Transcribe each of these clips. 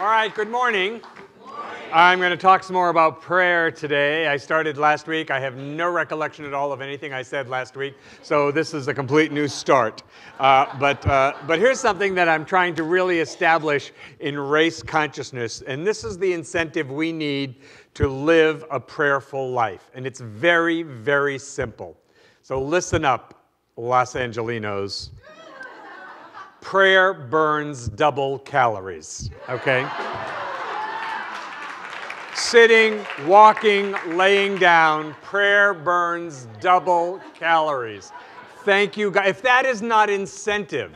All right, good morning. I'm going to talk some more about prayer today. I started last week. I have no recollection at all of anything I said last week, so this is a complete new start. But here's something that I'm trying to really establish in race consciousness, and this is the incentive we need to live a prayerful life. And it's very, very simple. So listen up, Los Angelinos. Prayer burns double calories, okay? Sitting, walking, laying down, prayer burns double calories. Thank you, God. If that is not incentive,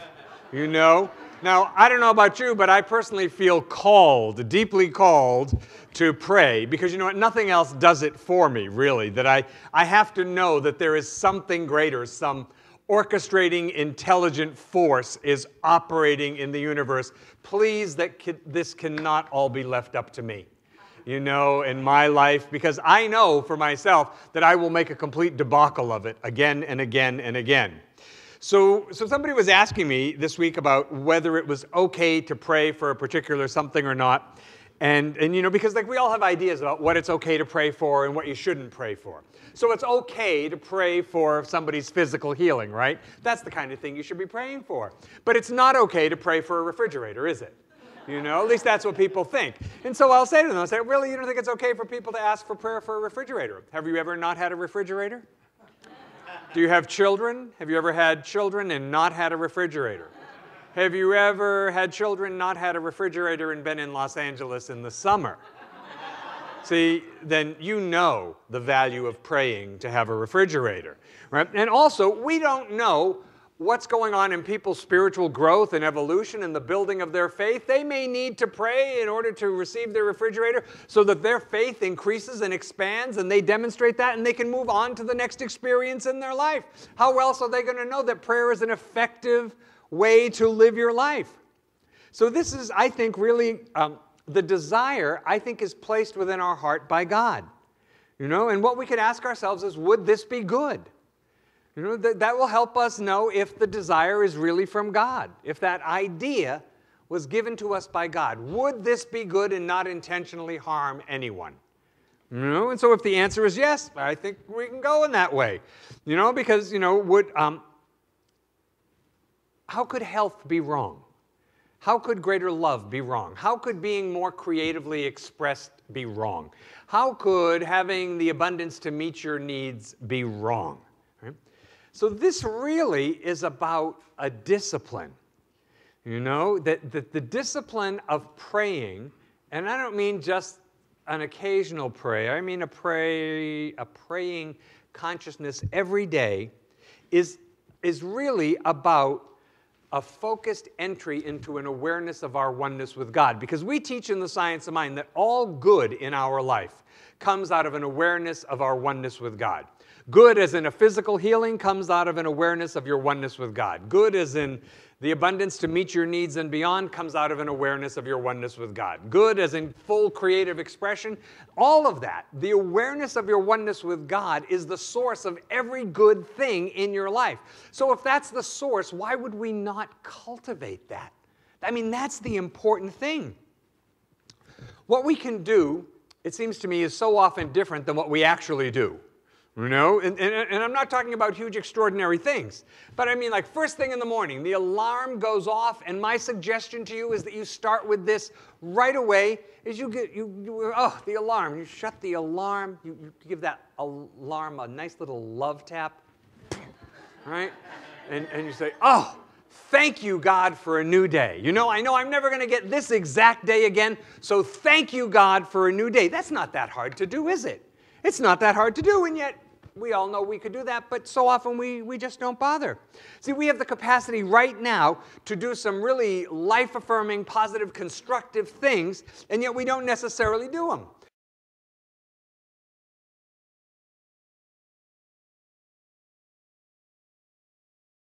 you know. Now, I don't know about you, but I personally feel called, deeply called to pray because, you know what, nothing else does it for me, really, that I have to know that there is something greater, some orchestrating intelligent force is operating in the universe. Please, this cannot all be left up to me, you know, in my life, because I know for myself that I will make a complete debacle of it again and again and again. So somebody was asking me this week about whether it was okay to pray for a particular something or not. And you know, because like we all have ideas about what it's okay to pray for and what you shouldn't pray for. So it's okay to pray for somebody's physical healing, right? That's the kind of thing you should be praying for. But it's not okay to pray for a refrigerator, is it? You know, at least that's what people think. And so I'll say to them, I'll say, really, you don't think it's okay for people to ask for prayer for a refrigerator? Have you ever not had a refrigerator? Do you have children? Have you ever had children and not had a refrigerator? Have you ever had children, not had a refrigerator, and been in Los Angeles in the summer? See, then you know the value of praying to have a refrigerator, right? And also, we don't know what's going on in people's spiritual growth and evolution and the building of their faith. They may need to pray in order to receive their refrigerator so that their faith increases and expands and they demonstrate that and they can move on to the next experience in their life. How else are they going to know that prayer is an effective way to live your life? So this is, I think, really the desire, I think, is placed within our heart by God. You know, and what we could ask ourselves is, would this be good? You know, that will help us know if the desire is really from God, if that idea was given to us by God. Would this be good and not intentionally harm anyone? You know, and so if the answer is yes, I think we can go in that way. You know, because, you know, how could health be wrong? How could greater love be wrong? How could being more creatively expressed be wrong? How could having the abundance to meet your needs be wrong? Right? So this really is about a discipline. You know, that the discipline of praying, and I don't mean just an occasional prayer, I mean a praying consciousness every day is really about a focused entry into an awareness of our oneness with God. Because we teach in the Science of Mind that all good in our life comes out of an awareness of our oneness with God. Good as in a physical healing comes out of an awareness of your oneness with God. Good as in the abundance to meet your needs and beyond comes out of an awareness of your oneness with God. Good as in full creative expression. All of that, the awareness of your oneness with God is the source of every good thing in your life. So if that's the source, why would we not cultivate that? I mean, that's the important thing. What we can do, it seems to me, is so often different than what we actually do. You know, and I'm not talking about huge, extraordinary things. But I mean, like first thing in the morning, the alarm goes off, and my suggestion to you is that you start with this right away. Is the alarm. You shut the alarm. You give that alarm a nice little love tap, right? And you say, oh, thank you, God, for a new day. You know I'm never going to get this exact day again, so thank you, God, for a new day. That's not that hard to do, is it? It's not that hard to do, and yet we all know we could do that, but so often we just don't bother. See, we have the capacity right now to do some really life-affirming, positive, constructive things, and yet we don't necessarily do them.